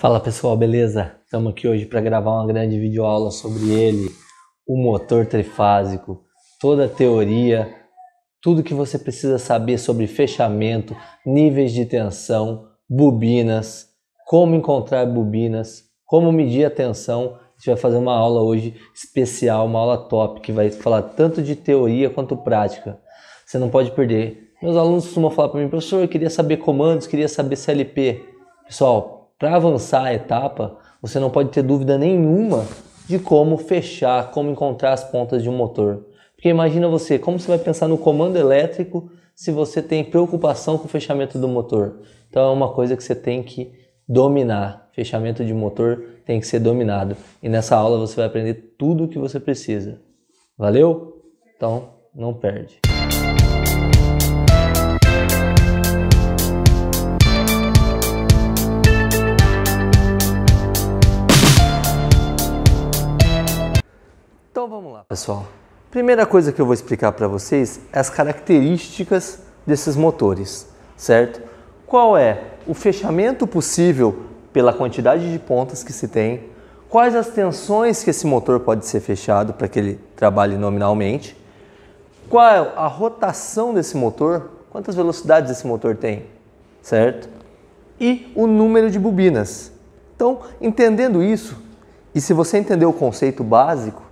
Fala pessoal, beleza? Estamos aqui hoje para gravar uma grande videoaula sobre ele, o motor trifásico, toda a teoria, tudo que você precisa saber sobre fechamento, níveis de tensão, bobinas, como encontrar bobinas, como medir a tensão. A gente vai fazer uma aula hoje especial, uma aula top, que vai falar tanto de teoria quanto prática. Você não pode perder. Meus alunos costumam falar para mim, professor, eu queria saber comandos, queria saber CLP. Pessoal, para avançar a etapa, você não pode ter dúvida nenhuma de como fechar, como encontrar as pontas de um motor. Porque imagina você, como você vai pensar no comando elétrico se você tem preocupação com o fechamento do motor? Então é uma coisa que você tem que dominar. Fechamento de motor tem que ser dominado. E nessa aula você vai aprender tudo o que você precisa. Valeu? Então não perde. Então vamos lá, pessoal. Primeira coisa que eu vou explicar para vocês é as características desses motores, certo? Qual é o fechamento possível pela quantidade de pontas que se tem, quais as tensões que esse motor pode ser fechado para que ele trabalhe nominalmente, qual é a rotação desse motor, quantas velocidades esse motor tem, certo? E o número de bobinas. Então, entendendo isso, e se você entender o conceito básico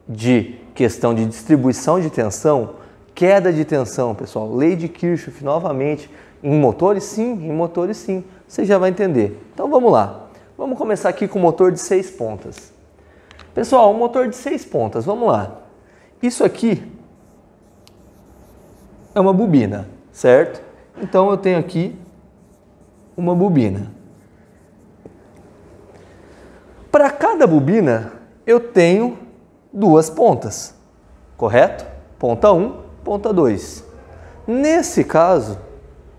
de questão de distribuição de tensão, queda de tensão, pessoal, lei de Kirchhoff novamente, em motores sim, você já vai entender. Então vamos lá, vamos começar aqui com o motor de 6 pontas. Pessoal, um motor de 6 pontas, vamos lá. Isso aqui é uma bobina, certo? Então eu tenho aqui uma bobina. Para cada bobina eu tenho duas pontas, correto? Ponta 1, ponta 2. Nesse caso,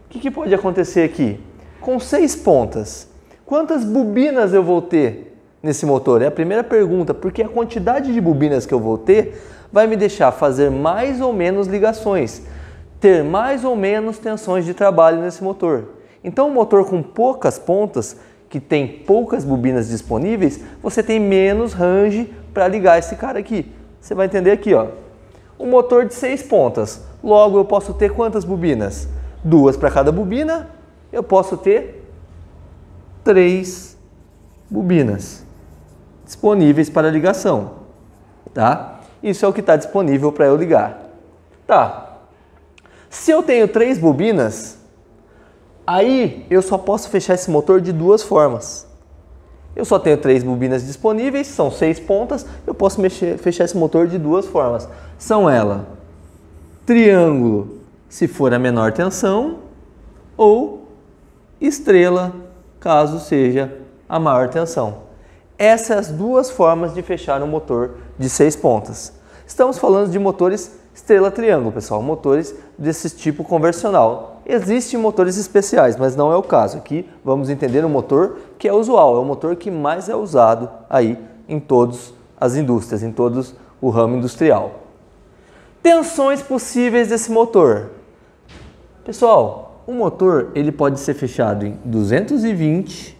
o que pode acontecer aqui? Com 6 pontas, quantas bobinas eu vou ter nesse motor? É a primeira pergunta, porque a quantidade de bobinas que eu vou ter vai me deixar fazer mais ou menos ligações, ter mais ou menos tensões de trabalho nesse motor. Então, um motor com poucas pontas, que tem poucas bobinas disponíveis, você tem menos range para ligar esse cara aqui. Você vai entender aqui, ó. Um motor de 6 pontas. Logo, eu posso ter quantas bobinas? 2 para cada bobina. Eu posso ter 3 bobinas disponíveis para ligação, tá? Isso é o que está disponível para eu ligar. Tá. Se eu tenho 3 bobinas, aí eu só posso fechar esse motor de duas formas. Eu só tenho 3 bobinas disponíveis, são 6 pontas, eu posso fechar esse motor de duas formas. São ela, triângulo, se for a menor tensão, ou estrela, caso seja a maior tensão. Essas são as duas formas de fechar um motor de 6 pontas. Estamos falando de motores estrela-triângulo, pessoal, motores desse tipo convencional. Existem motores especiais, mas não é o caso. Aqui vamos entender o motor que é usual, é o motor que mais é usado aí em todas as indústrias, em todos o ramo industrial. Tensões possíveis desse motor. Pessoal, o motor ele pode ser fechado em 220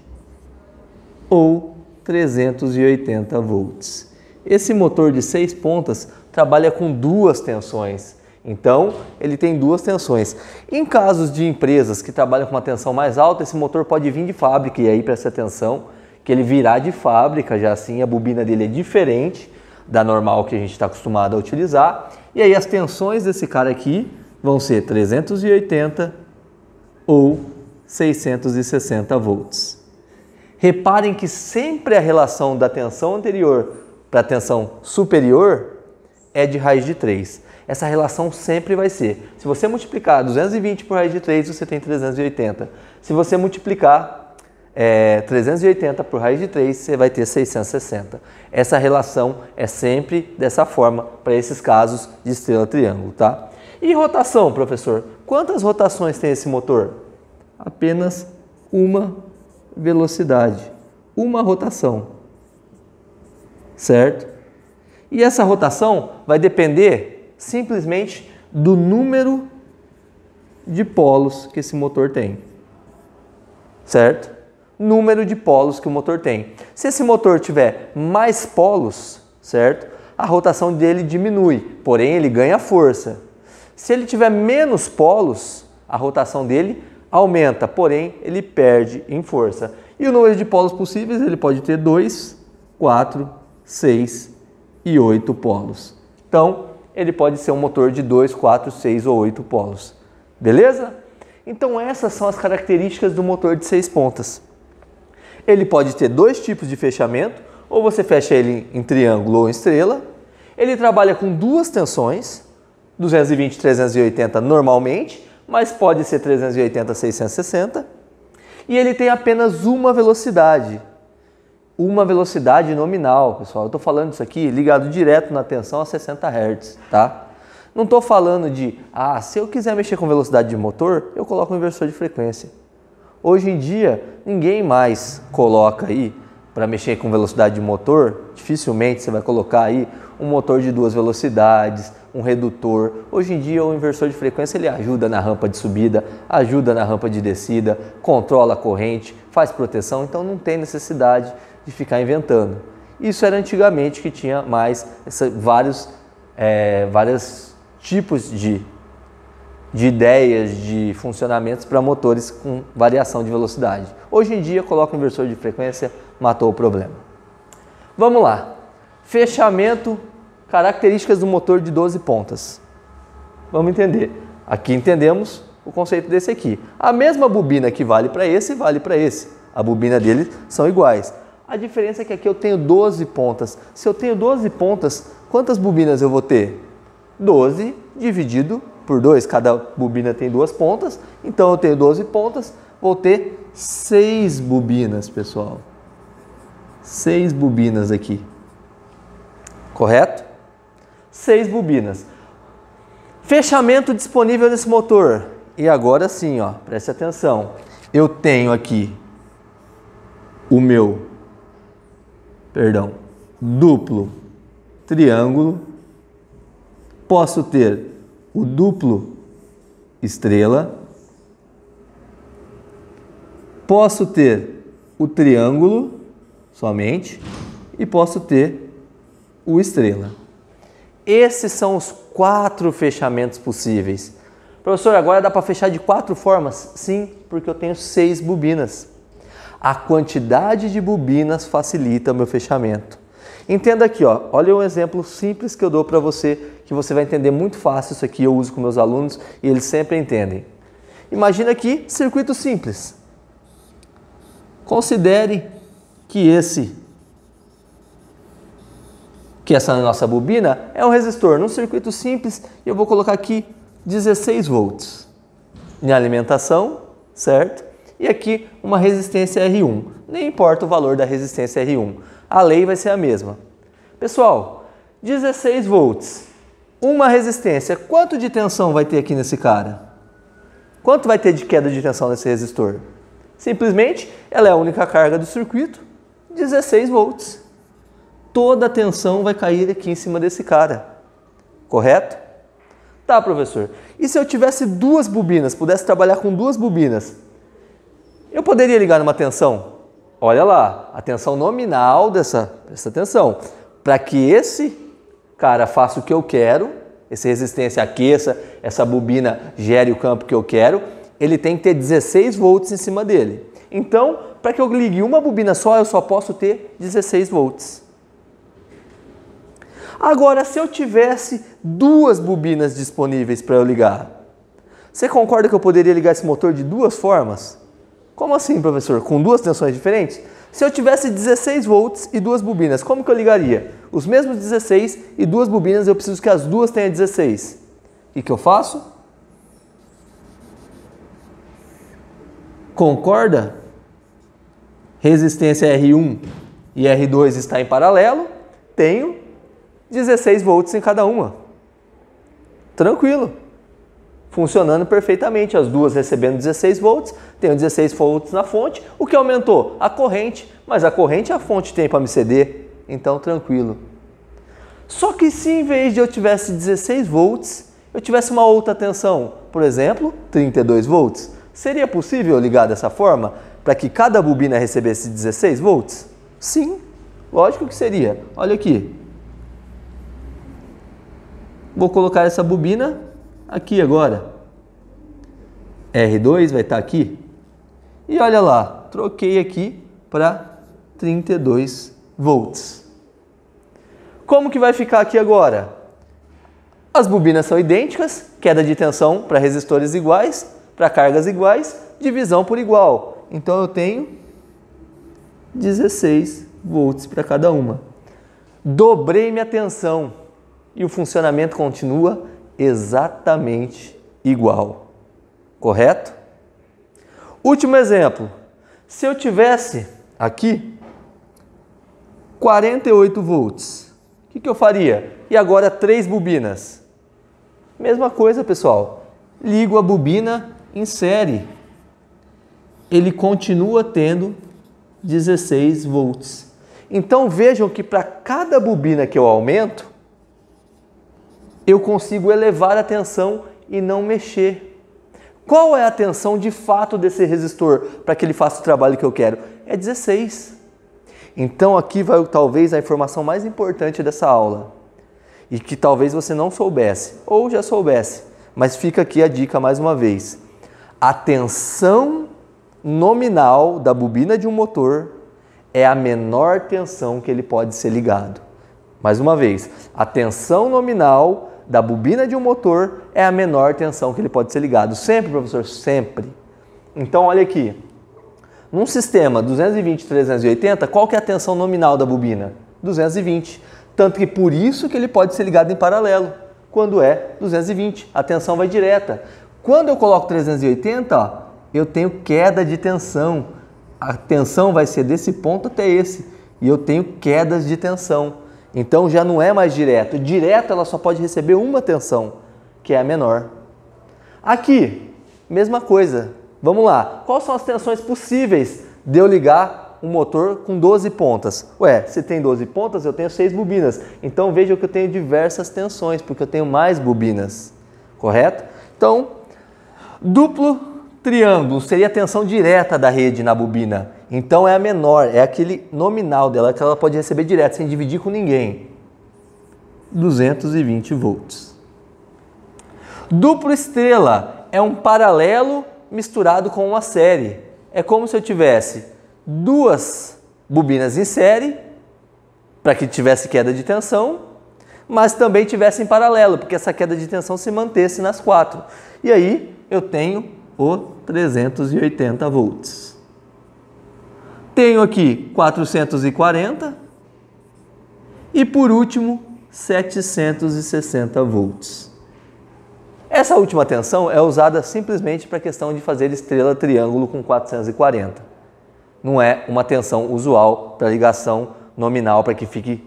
ou 380 volts. Esse motor de 6 pontas trabalha com duas tensões. Então, ele tem duas tensões. Em casos de empresas que trabalham com uma tensão mais alta, esse motor pode vir de fábrica, e aí presta atenção que ele virá de fábrica, já assim a bobina dele é diferente da normal que a gente está acostumado a utilizar. E aí as tensões desse cara aqui vão ser 380 ou 660 volts. Reparem que sempre a relação da tensão anterior para a tensão superior é de raiz de 3. Essa relação sempre vai ser. Se você multiplicar 220 por raiz de 3, você tem 380. Se você multiplicar 380 por raiz de 3, você vai ter 660. Essa relação é sempre dessa forma para esses casos de estrela-triângulo, tá? E rotação, professor? Quantas rotações tem esse motor? Apenas uma velocidade, uma rotação, certo? E essa rotação vai depender simplesmente do número de polos que esse motor tem, certo? número de polos que o motor tem. Se esse motor tiver mais polos, certo? A rotação dele diminui, porém ele ganha força. Se ele tiver menos polos, a rotação dele aumenta, porém ele perde em força. E o número de polos possíveis, ele pode ter 2, 4, 6 e 8 polos. Então, ele pode ser um motor de 2, 4, 6 ou 8 polos. Beleza? Então, essas são as características do motor de 6 pontas. Ele pode ter dois tipos de fechamento, ou você fecha ele em triângulo ou em estrela. Ele trabalha com duas tensões, 220 e 380 normalmente, mas pode ser 380 a 660. E ele tem apenas uma velocidade nominal, pessoal. Eu estou falando isso aqui ligado direto na tensão a 60 Hz, tá? Não estou falando de, se eu quiser mexer com velocidade de motor, eu coloco um inversor de frequência. Hoje em dia, ninguém mais coloca aí, para mexer com velocidade de motor, dificilmente você vai colocar aí um motor de duas velocidades, um redutor. Hoje em dia, o inversor de frequência ele ajuda na rampa de subida, ajuda na rampa de descida, controla a corrente, faz proteção, então não tem necessidade de ficar inventando. Isso era antigamente que tinha mais vários tipos de ideias, de funcionamentos para motores com variação de velocidade. Hoje em dia, coloca o inversor de frequência, matou o problema. Vamos lá. Fechamento, características do motor de 12 pontas. Vamos entender. Aqui entendemos o conceito desse aqui. A mesma bobina que vale para esse, vale para esse. A bobina deles são iguais. A diferença é que aqui eu tenho 12 pontas. Se eu tenho 12 pontas, quantas bobinas eu vou ter? 12 dividido por 2. Cada bobina tem duas pontas. Então eu tenho 12 pontas, vou ter 6 bobinas, pessoal. 6 bobinas aqui. Correto? 6 bobinas. Fechamento disponível nesse motor. E agora sim, ó, preste atenção. Eu tenho aqui o meu, duplo triângulo. Posso ter o duplo estrela. Posso ter o triângulo somente e posso ter o estrela. Esses são os 4 fechamentos possíveis. Professor, agora dá para fechar de 4 formas? Sim, porque eu tenho 6 bobinas. A quantidade de bobinas facilita o meu fechamento. Entenda aqui, ó, olha um exemplo simples que eu dou para você, que você vai entender muito fácil. Isso aqui eu uso com meus alunos e eles sempre entendem. Imagina aqui, circuito simples. Considere que essa nossa bobina é um resistor num circuito simples e eu vou colocar aqui 16 volts em alimentação, certo? E aqui uma resistência R1. Nem importa o valor da resistência R1, a lei vai ser a mesma. Pessoal, 16 volts, uma resistência, quanto de tensão vai ter aqui nesse cara? Quanto vai ter de queda de tensão nesse resistor? Simplesmente, ela é a única carga do circuito, 16 volts. Toda a tensão vai cair aqui em cima desse cara, correto? Tá, professor. E se eu tivesse duas bobinas, pudesse trabalhar com duas bobinas, eu poderia ligar numa tensão? Olha lá, a tensão nominal presta atenção, para que esse cara faça o que eu quero, essa resistência aqueça, essa bobina gere o campo que eu quero, ele tem que ter 16 volts em cima dele. Então, para que eu ligue uma bobina só, eu só posso ter 16 volts. Agora, se eu tivesse duas bobinas disponíveis para eu ligar, você concorda que eu poderia ligar esse motor de duas formas? Como assim, professor? Com duas tensões diferentes? Se eu tivesse 16 volts e duas bobinas, como que eu ligaria? Os mesmos 16 e duas bobinas, eu preciso que as duas tenham 16. O que eu faço? Concorda? Resistência R1 e R2 está em paralelo, tenho 16 volts em cada uma. Tranquilo. Funcionando perfeitamente, as duas recebendo 16 volts, tenho 16 volts na fonte, o que aumentou? A corrente, mas a corrente a fonte tem para me ceder, então tranquilo. Só que se em vez de eu tivesse 16 volts, eu tivesse uma outra tensão, por exemplo, 32 volts, seria possível ligar dessa forma? para que cada bobina recebesse 16 volts? Sim, lógico que seria. Olha aqui. Vou colocar essa bobina aqui agora. R2 vai estar aqui. E olha lá, troquei aqui para 32 volts. Como que vai ficar aqui agora? As bobinas são idênticas, queda de tensão para resistores iguais, para cargas iguais, divisão por igual. Então eu tenho 16 volts para cada uma. Dobrei minha tensão e o funcionamento continua exatamente igual. Correto? Último exemplo. Se eu tivesse aqui 48 volts, o que eu faria? E agora 3 bobinas. Mesma coisa, pessoal. Ligo a bobina em série. Ele continua tendo 16 volts. Então vejam que para cada bobina que eu aumento, eu consigo elevar a tensão e não mexer. Qual é a tensão de fato desse resistor para que ele faça o trabalho que eu quero? É 16. Então aqui vai talvez a informação mais importante dessa aula e que talvez você não soubesse ou já soubesse, mas fica aqui a dica mais uma vez. A tensão nominal da bobina de um motor é a menor tensão que ele pode ser ligado. Mais uma vez, a tensão nominal da bobina de um motor é a menor tensão que ele pode ser ligado. Sempre, professor, sempre. Então, olha aqui. Num sistema 220-380, qual que é a tensão nominal da bobina? 220. Tanto que por isso que ele pode ser ligado em paralelo. Quando é 220, a tensão vai direta. Quando eu coloco 380, ó, eu tenho queda de tensão. A tensão vai ser desse ponto até esse. E eu tenho quedas de tensão. Então já não é mais direto. Direto ela só pode receber uma tensão, que é a menor. Aqui, mesma coisa. Vamos lá. Quais são as tensões possíveis de eu ligar um motor com 12 pontas? Ué, se tem 12 pontas, eu tenho 6 bobinas. Então vejam que eu tenho diversas tensões, porque eu tenho mais bobinas. Correto? Então, duplo triângulo seria a tensão direta da rede na bobina. Então é a menor, é aquele nominal dela que ela pode receber direto, sem dividir com ninguém. 220 volts. Duplo estrela é um paralelo misturado com uma série. É como se eu tivesse 2 bobinas em série, para que tivesse queda de tensão, mas também tivesse em paralelo, porque essa queda de tensão se mantesse nas 4. E aí eu tenho o 380 volts. Tenho aqui 440 e por último 760 volts. Essa última tensão é usada simplesmente para a questão de fazer estrela triângulo com 440. Não é uma tensão usual para ligação nominal, para que fique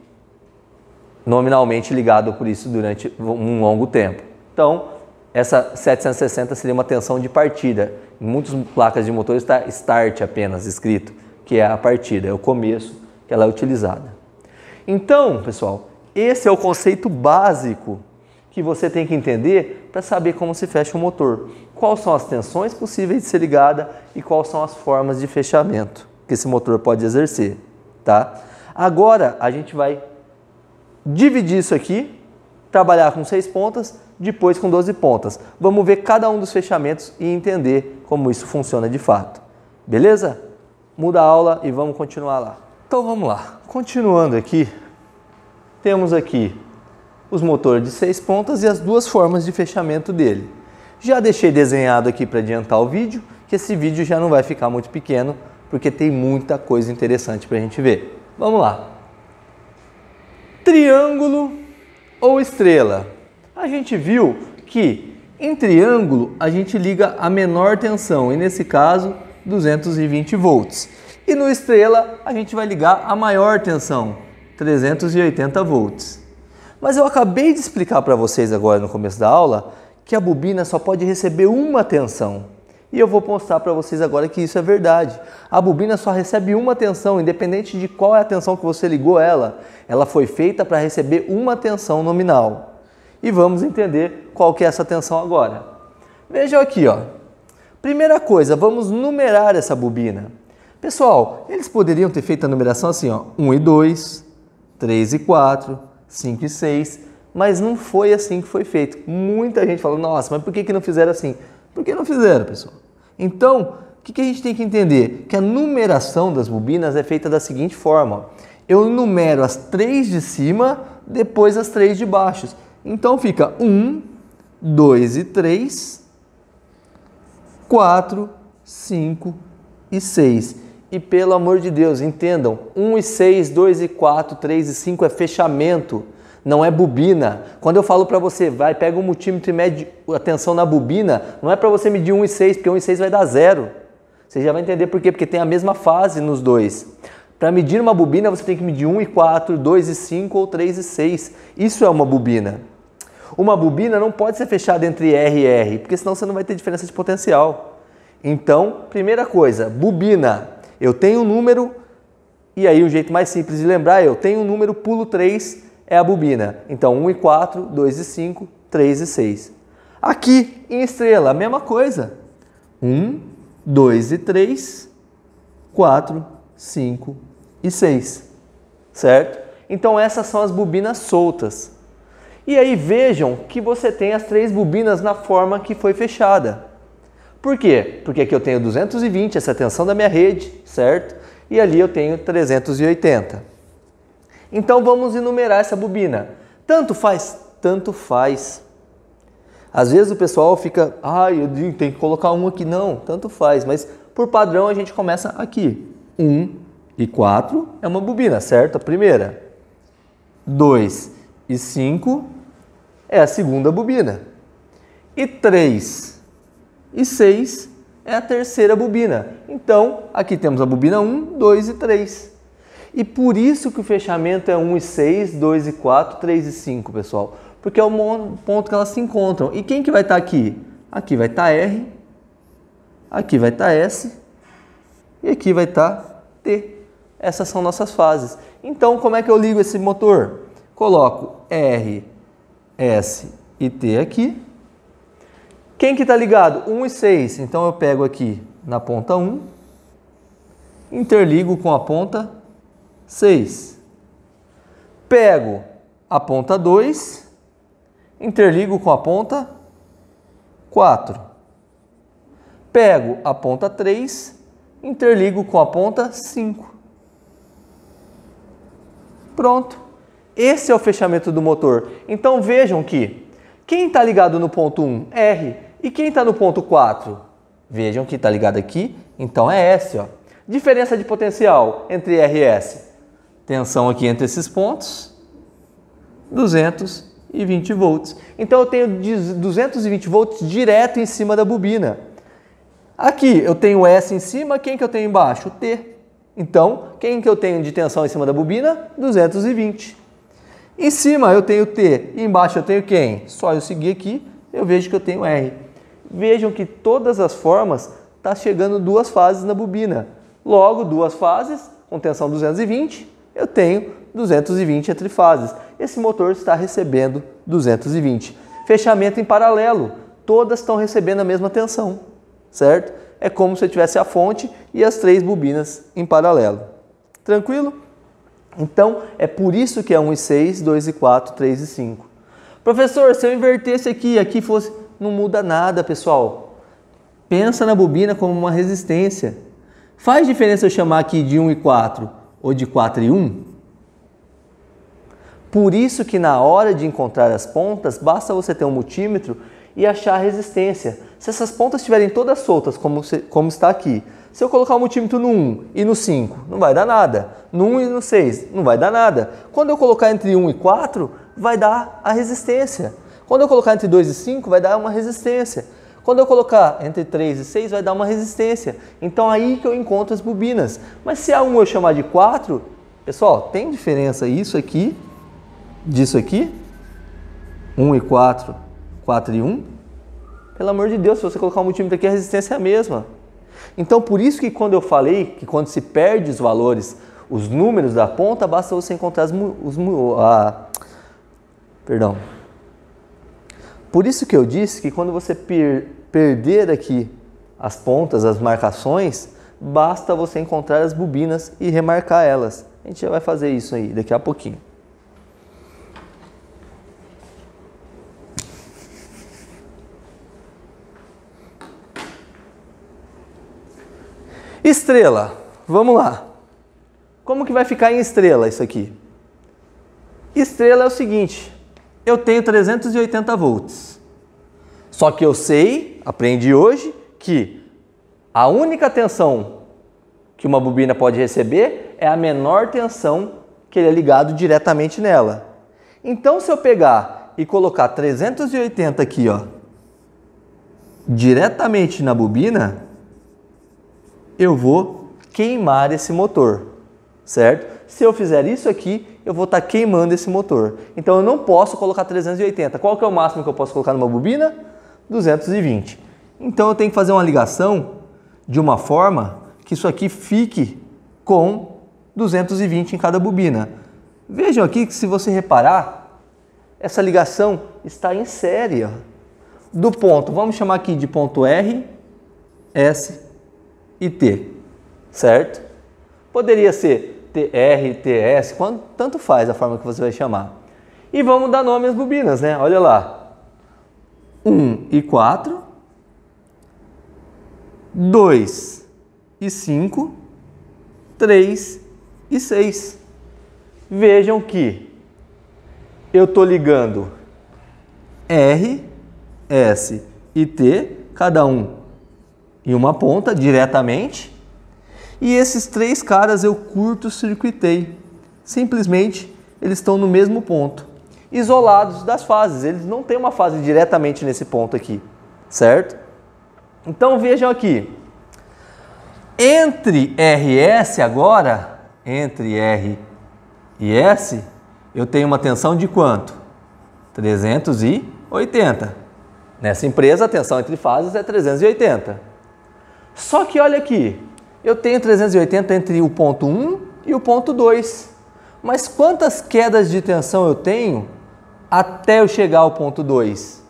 nominalmente ligado por isso durante um longo tempo. Então, essa 760 seria uma tensão de partida. Em muitas placas de motor está start apenas escrito, que é a partida, é o começo que ela é utilizada. Então, pessoal, esse é o conceito básico que você tem que entender para saber como se fecha o motor. Quais são as tensões possíveis de ser ligada e quais são as formas de fechamento que esse motor pode exercer, tá? Agora, a gente vai dividir isso aqui, trabalhar com 6 pontas, depois com 12 pontas. Vamos ver cada um dos fechamentos e entender como isso funciona de fato. Beleza? Muda a aula e vamos continuar lá. Então vamos lá. Continuando aqui, temos aqui os motores de 6 pontas e as 2 formas de fechamento dele. Já deixei desenhado aqui para adiantar o vídeo, que esse vídeo já não vai ficar muito pequeno, porque tem muita coisa interessante para a gente ver. Vamos lá. Triângulo ou estrela? A gente viu que em triângulo a gente liga a menor tensão, e nesse caso 220 volts. E no estrela a gente vai ligar a maior tensão, 380 volts. Mas eu acabei de explicar para vocês agora no começo da aula que a bobina só pode receber uma tensão. E eu vou mostrar para vocês agora que isso é verdade. A bobina só recebe uma tensão, independente de qual é a tensão que você ligou ela. Ela foi feita para receber uma tensão nominal. E vamos entender qual que é essa tensão agora. Vejam aqui, ó. Primeira coisa, vamos numerar essa bobina. Pessoal, eles poderiam ter feito a numeração assim, ó, 1 e 2, 3 e 4, 5 e 6, mas não foi assim que foi feito. Muita gente falou, nossa, mas por que não fizeram assim? Por que não fizeram, pessoal? Então, o que a gente tem que entender? Que a numeração das bobinas é feita da seguinte forma. Eu numero as 3 de cima, depois as 3 de baixo. Então fica 1, 2 e 3, 4, 5 e 6. E pelo amor de Deus, entendam, 1 e 6, 2 e 4, 3 e 5 é fechamento, não é bobina. Quando eu falo para você, vai, pega um multímetro e mede a tensão na bobina, não é para você medir 1 e 6, porque 1 e 6 vai dar 0. Você já vai entender por quê, porque tem a mesma fase nos dois. Para medir uma bobina, você tem que medir 1 e 4, 2 e 5 ou 3 e 6. Isso é uma bobina. Uma bobina não pode ser fechada entre R e R, porque senão você não vai ter diferença de potencial. Então, primeira coisa, bobina. Eu tenho um número, e aí o jeito mais simples de lembrar é eu tenho um número, pulo 3, é a bobina. Então, 1 e 4, 2 e 5, 3 e 6. Aqui, em estrela, a mesma coisa. 1, 2 e 3, 4, 5 e 6. Certo? Então, essas são as bobinas soltas. E aí, vejam que você tem as 3 bobinas na forma que foi fechada. Por quê? Porque aqui eu tenho 220, essa é a tensão da minha rede, certo? E ali eu tenho 380. Então vamos enumerar essa bobina. Tanto faz? Tanto faz. Às vezes o pessoal fica, eu tenho que colocar um aqui. Não, tanto faz, mas por padrão a gente começa aqui. 1 e 4 é uma bobina, certo? A primeira. 2 e 5 é a segunda bobina. E 3 e 6 é a terceira bobina. Então, aqui temos a bobina 1, 2 e 3. E por isso que o fechamento é 1 e 6, 2 e 4, 3 e 5, pessoal. Porque é o ponto que elas se encontram. E quem que vai estar aqui? Aqui vai estar R, aqui vai estar S e aqui vai estar T. Essas são nossas fases. Então, como é que eu ligo esse motor? Coloco R, S e T aqui. Quem que está ligado? 1 e 6. Então, eu pego aqui na ponta 1, interligo com a ponta 6. Pego a ponta 2, interligo com a ponta 4. Pego a ponta 3, interligo com a ponta 5. Pronto. Esse é o fechamento do motor. Então, vejam que quem está ligado no ponto 1? R. E quem está no ponto 4? Vejam que está ligado aqui, então é S. Ó. Diferença de potencial entre R e S. Tensão aqui entre esses pontos, 220 volts. Então eu tenho 220 volts direto em cima da bobina. Aqui eu tenho S em cima, quem que eu tenho embaixo? O T. Então, quem que eu tenho de tensão em cima da bobina? 220. Em cima eu tenho T, e embaixo eu tenho quem? Só eu seguir aqui, eu vejo que eu tenho R. Vejam que todas as formas está chegando 2 fases na bobina. Logo, 2 fases, com tensão 220, eu tenho 220 entre fases. Esse motor está recebendo 220. Fechamento em paralelo, todas estão recebendo a mesma tensão, certo? É como se eu tivesse a fonte e as 3 bobinas em paralelo. Tranquilo? Então, é por isso que é 1 e 6, 2 e 4, 3 e 5. Professor, se eu invertesse aqui fosse... Não muda nada, pessoal. Pensa na bobina como uma resistência. Faz diferença eu chamar aqui de 1 e 4 ou de 4 e 1? Por isso que na hora de encontrar as pontas, basta você ter um multímetro e achar a resistência. Se essas pontas estiverem todas soltas, como está aqui, se eu colocar o multímetro no 1 e no 5, não vai dar nada. No 1 e no 6, não vai dar nada. Quando eu colocar entre 1 e 4, vai dar a resistência. Quando eu colocar entre 2 e 5, vai dar uma resistência. Quando eu colocar entre 3 e 6, vai dar uma resistência. Então, aí que eu encontro as bobinas. Mas se a 1 eu chamar de 4, pessoal, tem diferença isso aqui, disso aqui? 1 e 4, 4 e 1? Pelo amor de Deus, se você colocar um multímetro aqui, a resistência é a mesma. Então, por isso que quando eu falei que quando se perde os valores, os números da ponta, basta você encontrar Por isso que eu disse que quando você perder aqui as pontas, as marcações, basta você encontrar as bobinas e remarcar elas. A gente já vai fazer isso aí daqui a pouquinho. Estrela, vamos lá. Como que vai ficar em estrela isso aqui? Estrela é o seguinte, eu tenho 380 volts. Só que eu sei, aprendi hoje, que a única tensão que uma bobina pode receber é a menor tensão que ele é ligado diretamente nela. Então, se eu pegar e colocar 380 aqui, ó, diretamente na bobina, eu vou queimar esse motor, certo? Se eu fizer isso aqui, eu vou estar queimando esse motor. Então, eu não posso colocar 380. Qual que é o máximo que eu posso colocar numa bobina? 220. Então, eu tenho que fazer uma ligação de uma forma que isso aqui fique com 220 em cada bobina. Vejam aqui que, se você reparar, essa ligação está em série, ó, do ponto, vamos chamar aqui de ponto R, S e T, certo? Poderia ser TR, TS, tanto faz a forma que você vai chamar. E vamos dar nome às bobinas, né? Olha lá. 1 e 4, 2 e 5, 3 e 6. Vejam que eu estou ligando R, S e T, cada um em uma ponta diretamente, e esses três caras eu curto-circuitei. Simplesmente eles estão no mesmo ponto, isolados das fases, eles não têm uma fase diretamente nesse ponto aqui, certo? Então vejam aqui, entre R e S agora, entre R e S, eu tenho uma tensão de quanto? 380. Nessa empresa a tensão entre fases é 380. Só que olha aqui, eu tenho 380 entre o ponto 1 e o ponto 2. Mas quantas quedas de tensão eu tenho até eu chegar ao ponto 2?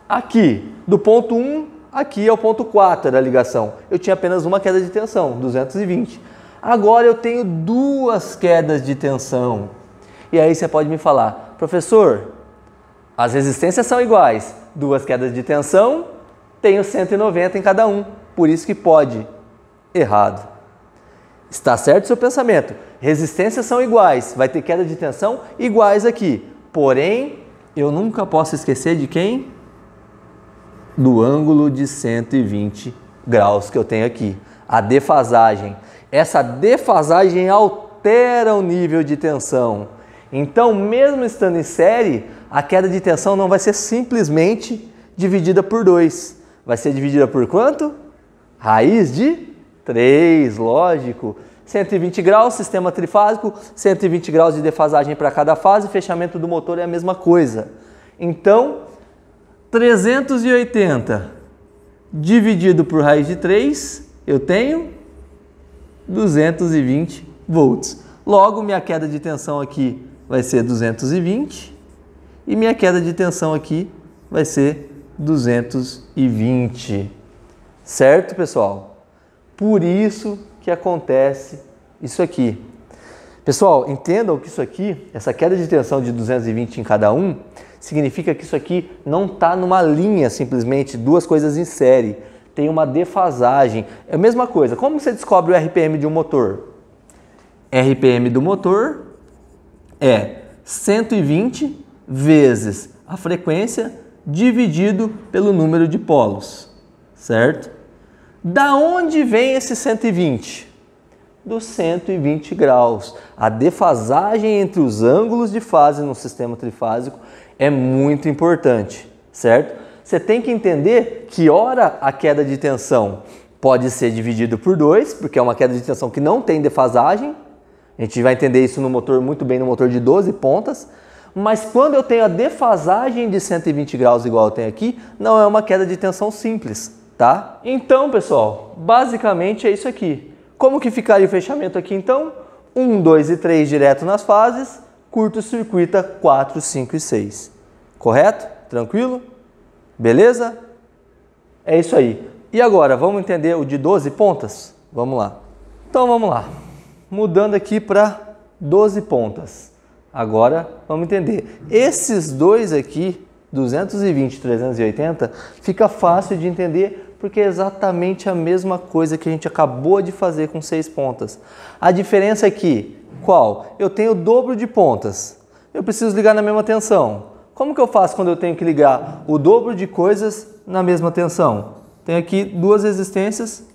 Aqui, do ponto 1, aqui é o ponto 4 da ligação. Eu tinha apenas uma queda de tensão, 220. Agora eu tenho duas quedas de tensão. E aí você pode me falar, professor, as resistências são iguais, duas quedas de tensão, tenho 190 em cada um. Por isso que pode. Errado. Está certo o seu pensamento. Resistências são iguais, vai ter queda de tensão iguais aqui. Porém, eu nunca posso esquecer de quem? Do ângulo de 120 graus que eu tenho aqui. A defasagem. Essa defasagem altera o nível de tensão. Então, mesmo estando em série, a queda de tensão não vai ser simplesmente dividida por 2. Vai ser dividida por quanto? Raiz de 3, lógico. 120 graus, sistema trifásico, 120 graus de defasagem para cada fase, fechamento do motor é a mesma coisa. Então, 380 dividido por raiz de 3, eu tenho 220 volts. Logo, minha queda de tensão aqui vai ser 220 e minha queda de tensão aqui vai ser 220. Certo, pessoal? Por isso que acontece isso aqui. Pessoal, entendam que isso aqui, essa queda de tensão de 220 em cada um, significa que isso aqui não está numa linha simplesmente, duas coisas em série. Tem uma defasagem. É a mesma coisa. Como você descobre o RPM de um motor? RPM do motor é 120 vezes a frequência dividido pelo número de polos, certo? Da onde vem esse 120? Dos 120 graus. A defasagem entre os ângulos de fase no sistema trifásico é muito importante, certo? Você tem que entender que ora a queda de tensão pode ser dividida por 2, porque é uma queda de tensão que não tem defasagem. A gente vai entender isso no motor muito bem, no motor de 12 pontas. Mas quando eu tenho a defasagem de 120 graus igual eu tenho aqui, não é uma queda de tensão simples, tá? Então, pessoal, basicamente é isso aqui. Como que ficaria o fechamento aqui, então? 1, 2 e 3 direto nas fases, curto-circuita 4, 5 e 6. Correto? Tranquilo? Beleza? É isso aí. E agora, vamos entender o de 12 pontas? Vamos lá. Então vamos lá. Mudando aqui para 12 pontas. Agora vamos entender. Esses dois aqui, 220 e 380, fica fácil de entender porque é exatamente a mesma coisa que a gente acabou de fazer com 6 pontas. A diferença é que, qual? Eu tenho o dobro de pontas. Eu preciso ligar na mesma tensão. Como que eu faço quando eu tenho que ligar o dobro de coisas na mesma tensão? Tenho aqui duas resistências,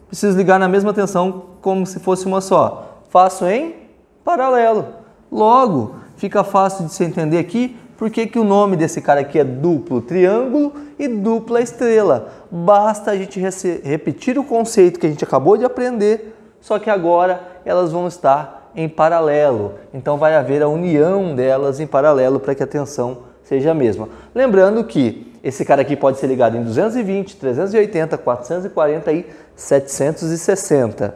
preciso ligar na mesma tensão como se fosse uma só. Faço em paralelo. Logo, fica fácil de se entender aqui porque que o nome desse cara aqui é duplo triângulo e dupla estrela. Basta a gente repetir o conceito que a gente acabou de aprender, só que agora elas vão estar em paralelo. Então vai haver a união delas em paralelo para que a tensão seja a mesma. Lembrando que esse cara aqui pode ser ligado em 220, 380, 440 e 760.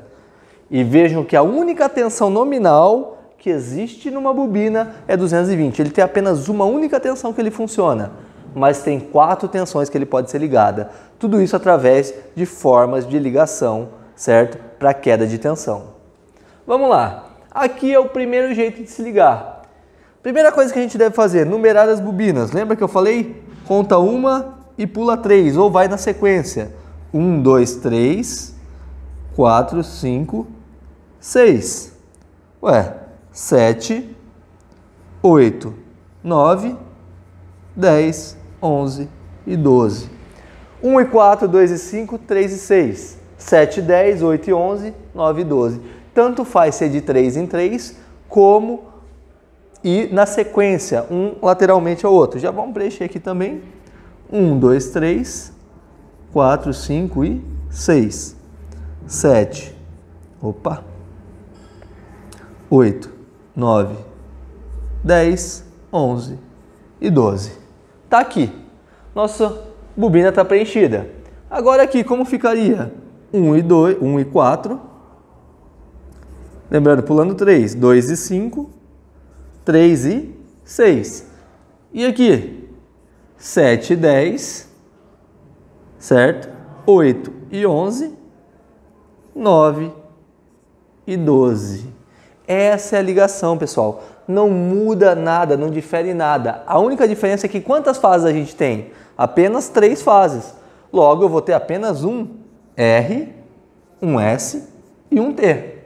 E vejam que a única tensão nominal que existe numa bobina é 220. Ele tem apenas uma única tensão que ele funciona, mas tem 4 tensões que ele pode ser ligada. Tudo isso através de formas de ligação, certo? Para queda de tensão. Vamos lá. Aqui é o primeiro jeito de se ligar. Primeira coisa que a gente deve fazer, numerar as bobinas. Lembra que eu falei? Conta uma e pula 3, ou vai na sequência. 1, 2, 3, 4, 5, 6. Ué, 7, 8, 9, 10, 11 e 12. 1 e 4, 2 e 5, 3 e 6. 7, 10, 8 e 11, 9 e 12. Tanto faz ser de 3 em 3, como ir na sequência, um lateralmente ao outro. Já vamos preencher aqui também. 1, 2, 3, 4, 5 e 6. 7, 8, 9, 10, 11 e 12. Tá aqui. Nossa bobina está preenchida. Agora aqui, como ficaria? 1 e 2, 1 e 4. Lembrando, pulando 3, 2 e 5, 3 e 6. E aqui? 7 e 10, certo? 8 e 11, 9 e 12. Essa é a ligação, pessoal. Não muda nada, não difere nada. A única diferença é que quantas fases a gente tem? Apenas 3 fases. Logo, eu vou ter apenas um R, um S e um T.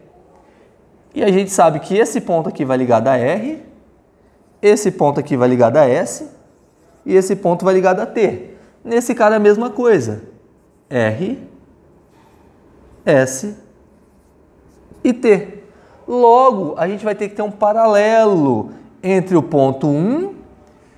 E a gente sabe que esse ponto aqui vai ligado a R, esse ponto aqui vai ligado a S e esse ponto vai ligado a T. Nesse cara é a mesma coisa. R, S e T. Logo, a gente vai ter que ter um paralelo entre o ponto 1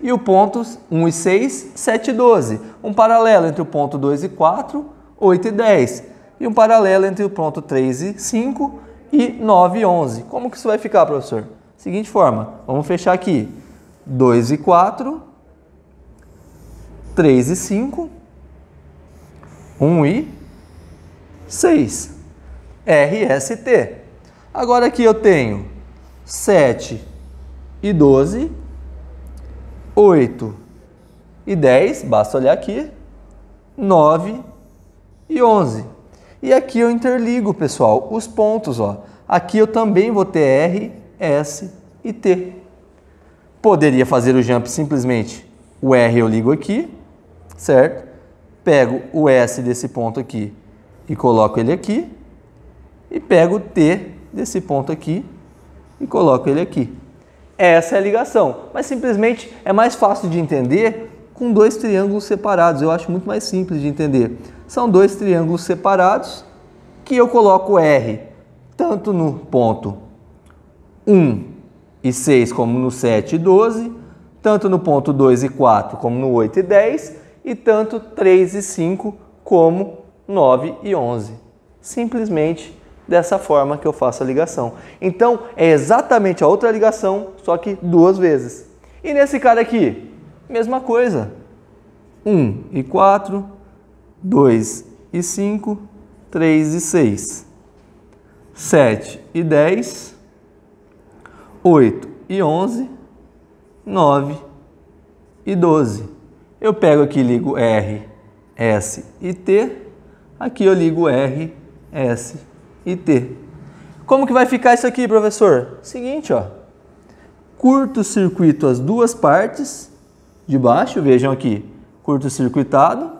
e o pontos 1 e 6, 7 e 12. Um paralelo entre o ponto 2 e 4, 8 e 10. E um paralelo entre o ponto 3 e 5 e 9 e 11. Como que isso vai ficar, professor? Seguinte forma, vamos fechar aqui. 2 e 4, 3 e 5, 1 e 6. R, S, T. Agora aqui eu tenho 7 e 12, 8 e 10, basta olhar aqui, 9 e 11. E aqui eu interligo, pessoal, os pontos, ó. Aqui eu também vou ter R, S e T. Poderia fazer o jump simplesmente, o R eu ligo aqui, certo? Pego o S desse ponto aqui e coloco ele aqui. E pego o T desse ponto aqui e coloco ele aqui. Essa é a ligação, mas simplesmente é mais fácil de entender com 2 triângulos separados. Eu acho muito mais simples de entender. São 2 triângulos separados que eu coloco R tanto no ponto 1 e 6 como no 7 e 12, tanto no ponto 2 e 4 como no 8 e 10 e tanto 3 e 5 como 9 e 11. Simplesmente dessa forma que eu faço a ligação. Então, é exatamente a outra ligação, só que 2 vezes. E nesse cara aqui, mesma coisa. 1 e 4, 2 e 5, 3 e 6, 7 e 10, 8 e 11, 9 e 12. Eu pego aqui e ligo R, S e T. Aqui eu ligo R, S e T. Como que vai ficar isso aqui, professor? Seguinte, ó. Curto-circuito as duas partes de baixo, vejam aqui, curto-circuitado,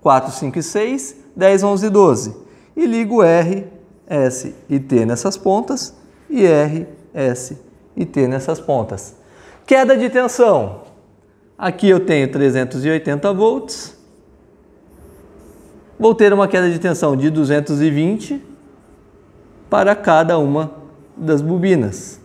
4, 5 e 6, 10, 11 e 12. E ligo R, S e T nessas pontas e R, S e T nessas pontas. Queda de tensão. Aqui eu tenho 380 volts. Vou ter uma queda de tensão de 220 para cada uma das bobinas.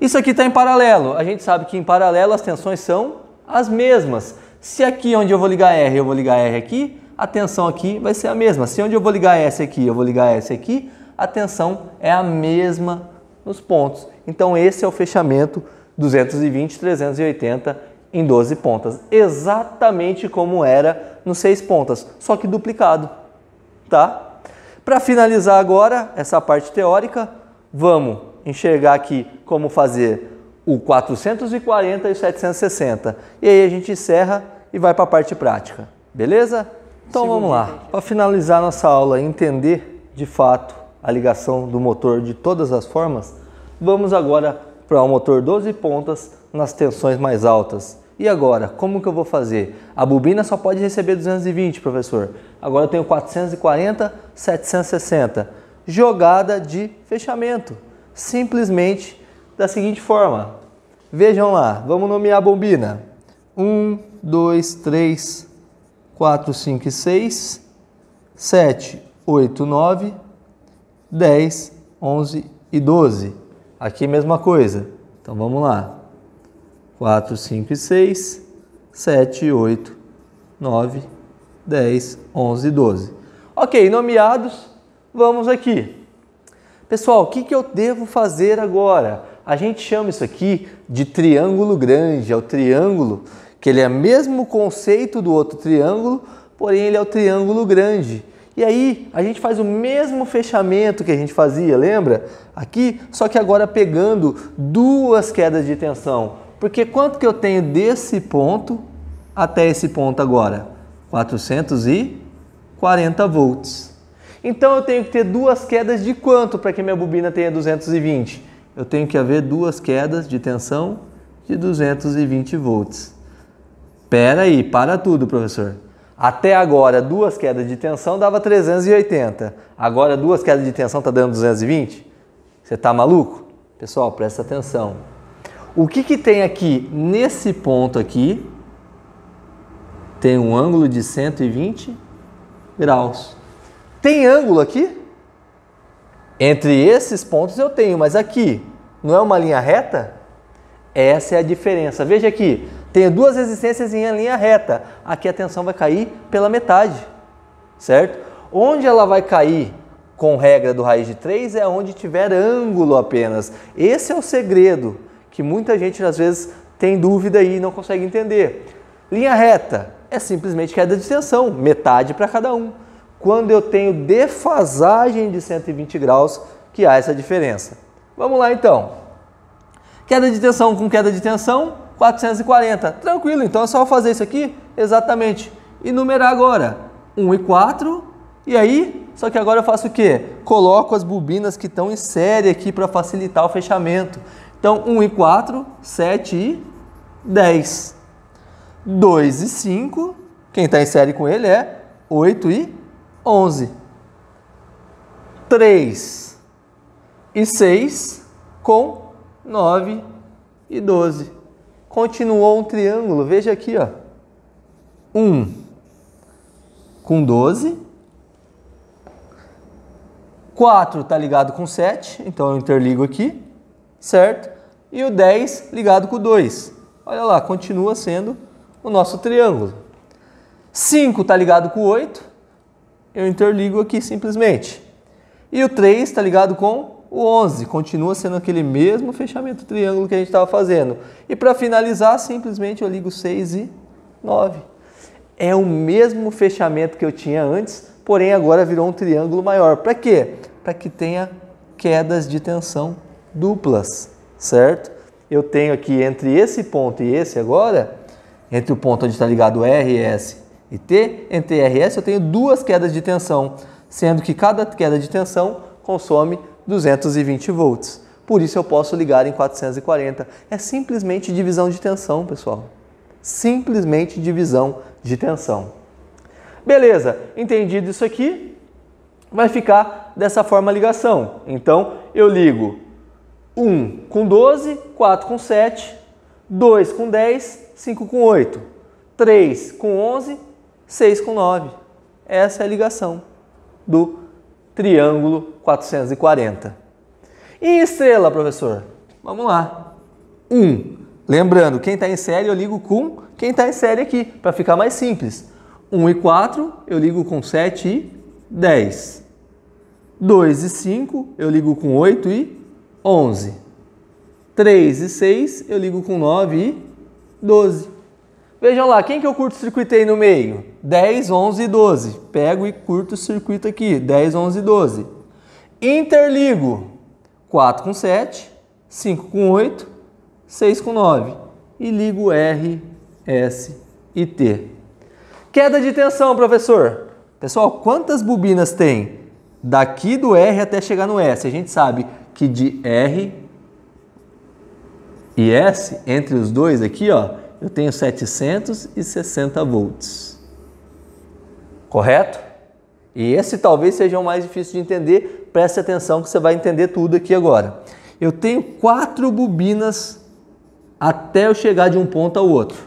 Isso aqui está em paralelo. A gente sabe que em paralelo as tensões são as mesmas. Se aqui onde eu vou ligar R, eu vou ligar R aqui, a tensão aqui vai ser a mesma. Se onde eu vou ligar S aqui, eu vou ligar S aqui, a tensão é a mesma nos pontos. Então esse é o fechamento 220, 380 em 12 pontas. Exatamente como era nos 6 pontas, só que duplicado, tá? Para finalizar agora essa parte teórica, vamos enxergar aqui como fazer o 440 e o 760. E aí a gente encerra e vai para a parte prática, beleza? Então vamos lá. Para finalizar nossa aula e entender de fato a ligação do motor de todas as formas, vamos agora para o motor 12 pontas nas tensões mais altas. E agora, como que eu vou fazer? A bobina só pode receber 220, professor. Agora eu tenho 440, 760. Jogada de fechamento. Simplesmente da seguinte forma. Vejam lá, vamos nomear a bobina. 1, 2, 3, 4, 5 e 6, 7, 8, 9, 10, 11 e 12. Aqui mesma coisa. Então vamos lá. 4, 5 e 6, 7, 8, 9, 10, 11 e 12. Ok, nomeados, vamos aqui. Pessoal, o que eu devo fazer agora? A gente chama isso aqui de triângulo grande. É o triângulo que ele é o mesmo conceito do outro triângulo, porém ele é o triângulo grande. E aí a gente faz o mesmo fechamento que a gente fazia, lembra? Aqui, só que agora pegando duas quedas de tensão. Porque quanto que eu tenho desse ponto até esse ponto agora? 440 volts. Então eu tenho que ter duas quedas de quanto para que minha bobina tenha 220? Eu tenho que haver duas quedas de tensão de 220 volts. Espera aí, para tudo, professor. Até agora, duas quedas de tensão dava 380. Agora, duas quedas de tensão está dando 220? Você está maluco? Pessoal, presta atenção. O que tem aqui nesse ponto aqui? Tem um ângulo de 120 graus. Tem ângulo aqui? Entre esses pontos eu tenho, mas aqui não é uma linha reta? Essa é a diferença. Veja aqui, tenho duas resistências em linha reta. Aqui a tensão vai cair pela metade, certo? Onde ela vai cair com regra do raiz de 3 é onde tiver ângulo apenas. Esse é o segredo que muita gente às vezes tem dúvida e não consegue entender. Linha reta é simplesmente queda de tensão, metade para cada um. Quando eu tenho defasagem de 120 graus, que há essa diferença. Vamos lá então. Queda de tensão com queda de tensão, 440. Tranquilo, então é só fazer isso aqui exatamente e numerar agora. 1 e 4, e aí, só que agora eu faço o quê? Coloco as bobinas que estão em série aqui para facilitar o fechamento. Então, 1 e 4, 7 e 10. 2 e 5, quem está em série com ele é 8 e 11. 3 e 6 com 9 e 12. Continuou um triângulo, veja aqui, ó. 1 com 12. 4 está ligado com 7, então eu interligo aqui, certo? E o 10 ligado com o 2. Olha lá, continua sendo o nosso triângulo. 5 está ligado com o 8, eu interligo aqui simplesmente. E o 3 está ligado com o 11, continua sendo aquele mesmo fechamento triângulo que a gente estava fazendo. E para finalizar, simplesmente eu ligo 6 e 9. É o mesmo fechamento que eu tinha antes, porém agora virou um triângulo maior. Para quê? Para que tenha quedas de tensão duplas, certo? Eu tenho aqui entre esse ponto e esse agora, entre o ponto onde está ligado R, S e T, entre R e S eu tenho duas quedas de tensão, sendo que cada queda de tensão consome 220 volts. Por isso eu posso ligar em 440. É simplesmente divisão de tensão, pessoal. Simplesmente divisão de tensão. Beleza, entendido isso aqui, vai ficar dessa forma a ligação. Então, eu ligo 1 com 12, 4 com 7, 2 com 10, 5 com 8, 3 com 11, 6 com 9. Essa é a ligação do triângulo 440. E estrela, professor? Vamos lá. 1. Lembrando, quem está em série eu ligo com quem está em série aqui, para ficar mais simples. 1 e 4 eu ligo com 7 e 10. 2 e 5 eu ligo com 8 e 11. 3 e 6 eu ligo com 9 e 12. Vejam lá, quem que eu curto-circuitei no meio? 10, 11 e 12. Pego e curto o circuito aqui, 10, 11 e 12. Interligo 4 com 7, 5 com 8, 6 com 9. E ligo R, S e T. Queda de tensão, professor. Pessoal, quantas bobinas tem daqui do R até chegar no S? A gente sabe que de R e S, entre os dois aqui, ó, eu tenho 760 volts. Correto? E esse talvez seja o mais difícil de entender. Preste atenção que você vai entender tudo aqui agora. Eu tenho 4 bobinas até eu chegar de um ponto ao outro.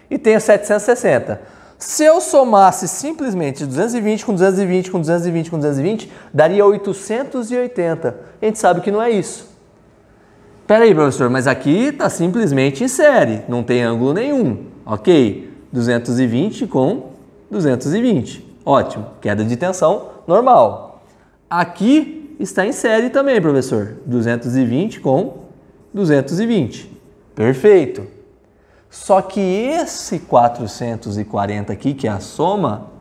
E tenho 760. Se eu somasse simplesmente 220 com 220 com 220 com 220, daria 880. A gente sabe que não é isso. Espera aí, professor, mas aqui está simplesmente em série, não tem ângulo nenhum. Ok, 220 com 220. Ótimo, queda de tensão normal. Aqui está em série também, professor. 220 com 220. Perfeito. Só que esse 440 aqui, que é a soma,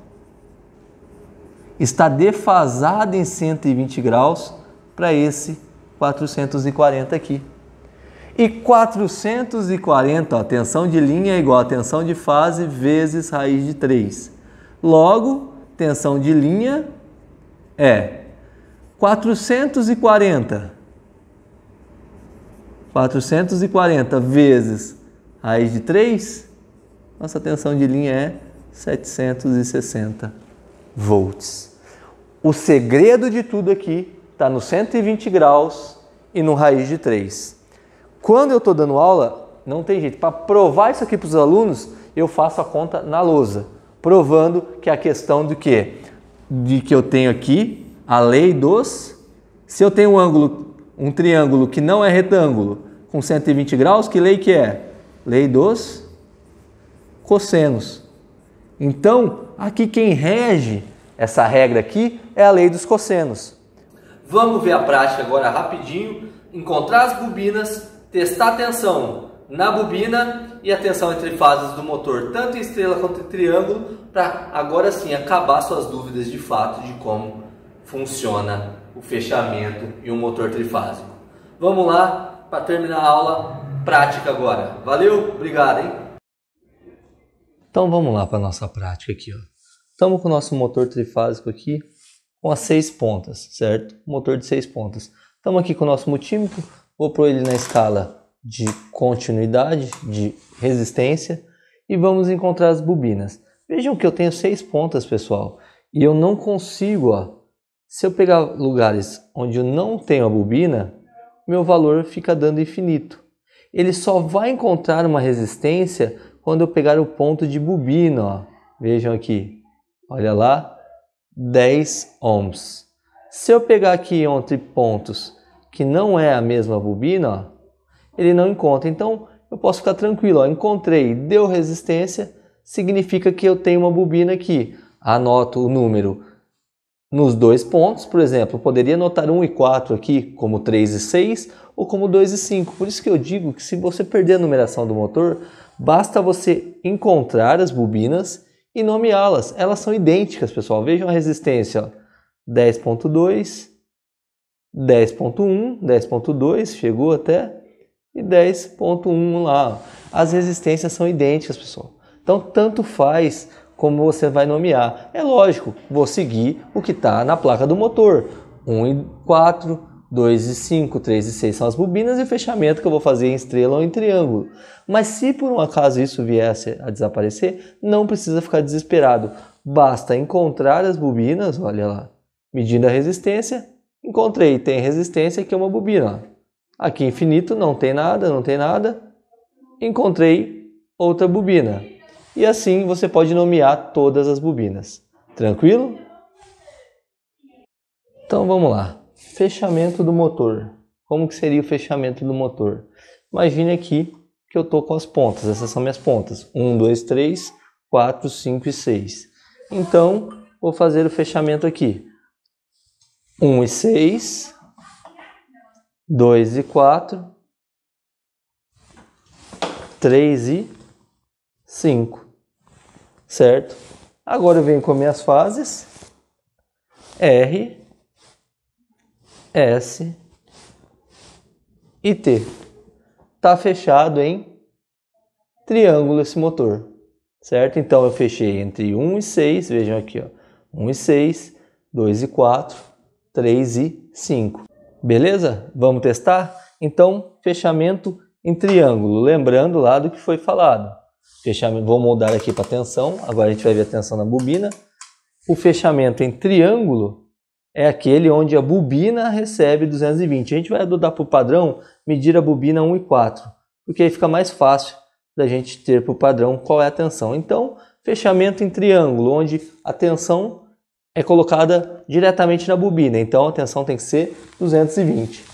está defasado em 120 graus para esse 440 aqui. E 440, ó, tensão de linha é igual a tensão de fase vezes raiz de 3. Logo, tensão de linha é 440 vezes raiz de 3, nossa tensão de linha é 760 volts. O segredo de tudo aqui está no 120 graus e no raiz de 3. Quando eu estou dando aula, não tem jeito. Para provar isso aqui para os alunos, eu faço a conta na lousa, provando que a questão do quê? De que eu tenho aqui a lei dos... Se eu tenho um triângulo que não é retângulo com 120 graus, que lei que é? Lei dos cossenos. Então, aqui quem rege essa regra aqui é a lei dos cossenos. Vamos ver a prática agora rapidinho. Encontrar as bobinas, testar a tensão na bobina e a tensão entre fases do motor, tanto em estrela quanto em triângulo, para agora sim acabar suas dúvidas de fato de como funciona o fechamento e o motor trifásico. Vamos lá para terminar a aula prática agora. Valeu? Obrigado, hein? Então vamos lá para a nossa prática aqui, ó. Estamos com o nosso motor trifásico aqui com as 6 pontas, certo? Motor de 6 pontas. Estamos aqui com o nosso multímetro. Vou pôr ele na escala de continuidade, de resistência, e vamos encontrar as bobinas. Vejam que eu tenho 6 pontas, pessoal, e eu não consigo, ó, se eu pegar lugares onde eu não tenho a bobina, meu valor fica dando infinito. Ele só vai encontrar uma resistência quando eu pegar o ponto de bobina, ó. Vejam aqui, olha lá, 10 ohms. Se eu pegar aqui entre pontos que não é a mesma bobina, ó, ele não encontra. Então eu posso ficar tranquilo, ó, encontrei, deu resistência, significa que eu tenho uma bobina aqui. Anoto o número nos 2 pontos, por exemplo, eu poderia anotar 1 e 4 aqui como 3 e 6 ou como 2 e 5. Por isso que eu digo que se você perder a numeração do motor, basta você encontrar as bobinas e nomeá-las. Elas são idênticas, pessoal. Vejam a resistência, 10.2, 10.1, 10.2, chegou até, e 10.1 lá. As resistências são idênticas, pessoal. Então, tanto faz como você vai nomear. É lógico, vou seguir o que está na placa do motor. 1 e 4, 2 e 5, 3 e 6 são as bobinas e o fechamento que eu vou fazer em estrela ou em triângulo. Mas se por um acaso isso viesse a desaparecer, não precisa ficar desesperado. Basta encontrar as bobinas, olha lá, medindo a resistência, encontrei, tem resistência, aqui é uma bobina. Aqui infinito, não tem nada, não tem nada. Encontrei outra bobina. E assim você pode nomear todas as bobinas. Tranquilo? Então vamos lá. Fechamento do motor. Como que seria o fechamento do motor? Imagine aqui que eu estou com as pontas. Essas são minhas pontas. 1, 2, 3, 4, 5 e 6. Então, vou fazer o fechamento aqui. 1 e 6, 2 e 4, 3 e 5. Certo? Agora eu venho com minhas fases. R, S e T. Está fechado em triângulo esse motor, certo? Então eu fechei entre 1 e 6, vejam aqui, ó, 1 e 6, 2 e 4, 3 e 5. Beleza? Vamos testar? Então, fechamento em triângulo, lembrando lá do que foi falado. Fechamento, vou mudar aqui para tensão, agora a gente vai ver a tensão na bobina. O fechamento em triângulo é aquele onde a bobina recebe 220. A gente vai adotar para o padrão, medir a bobina 1 e 4, porque aí fica mais fácil da gente ter para o padrão qual é a tensão. Então, fechamento em triângulo, onde a tensão é colocada diretamente na bobina. Então, a tensão tem que ser 220.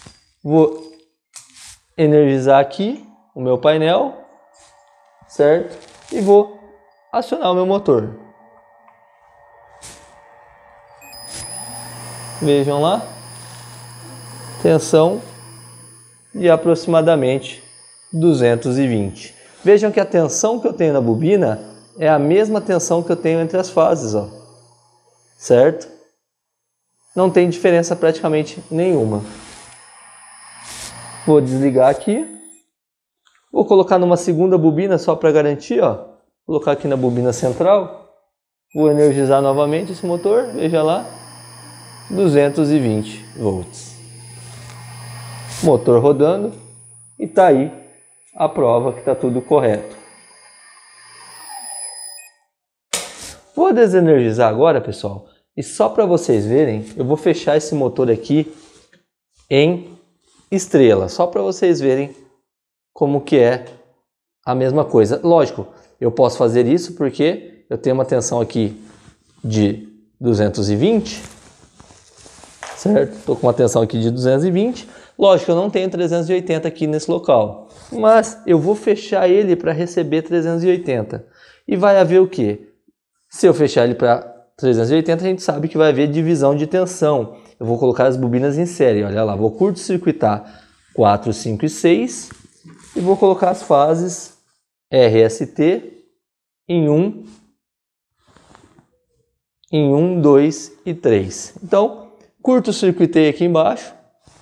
Vou energizar aqui o meu painel, certo? E vou acionar o meu motor. Vejam lá, tensão de aproximadamente 220. Vejam que a tensão que eu tenho na bobina é a mesma tensão que eu tenho entre as fases, ó. Certo? Não tem diferença praticamente nenhuma. Vou desligar aqui. Vou colocar numa segunda bobina só para garantir, ó. Vou colocar aqui na bobina central. Vou energizar novamente esse motor, veja lá. 220 volts. Motor rodando e tá aí a prova que está tudo correto. Vou desenergizar agora, pessoal, e só para vocês verem, eu vou fechar esse motor aqui em estrela, só para vocês verem como que é a mesma coisa. Lógico, eu posso fazer isso porque eu tenho uma tensão aqui de 220, certo? Estou com uma tensão aqui de 220. Lógico, eu não tenho 380 aqui nesse local, mas eu vou fechar ele para receber 380. E vai haver o quê? Se eu fechar ele para 380, a gente sabe que vai haver divisão de tensão. Eu vou colocar as bobinas em série, olha lá, vou curto-circuitar 4, 5 e 6 e vou colocar as fases RST em 1, 2 e 3. Então, curto-circuitei aqui embaixo,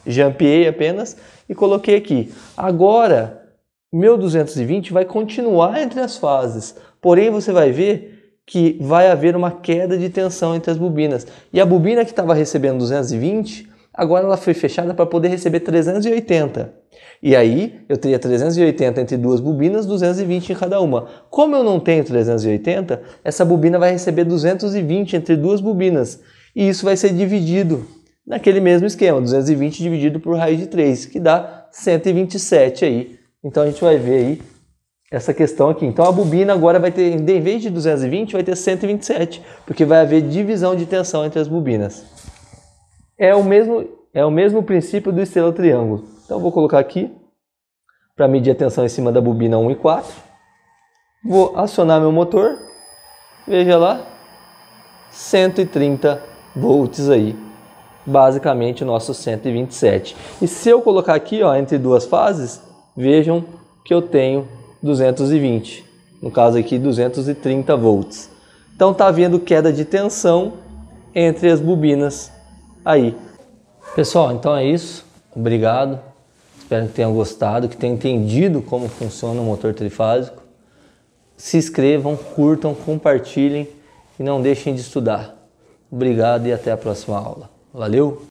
jampeei apenas e coloquei aqui. Agora, meu 220 vai continuar entre as fases, porém você vai ver que vai haver uma queda de tensão entre as bobinas. E a bobina que estava recebendo 220, agora ela foi fechada para poder receber 380. E aí eu teria 380 entre duas bobinas, 220 em cada uma. Como eu não tenho 380, essa bobina vai receber 220 entre duas bobinas. E isso vai ser dividido naquele mesmo esquema, 220 dividido por raiz de 3, que dá 127 aí. Então a gente vai ver aí essa questão aqui. Então a bobina agora vai ter, em vez de 220, vai ter 127, porque vai haver divisão de tensão entre as bobinas. É o mesmo princípio do estrela triângulo. Então eu vou colocar aqui para medir a tensão em cima da bobina 1 e 4. Vou acionar meu motor. Veja lá, 130 volts aí. Basicamente o nosso 127. E se eu colocar aqui, ó, entre duas fases, vejam que eu tenho 220. No caso aqui, 230 volts. Então tá havendo queda de tensão entre as bobinas aí. Pessoal, então é isso. Obrigado. Espero que tenham gostado, que tenham entendido como funciona o motor trifásico. Se inscrevam, curtam, compartilhem e não deixem de estudar. Obrigado e até a próxima aula. Valeu!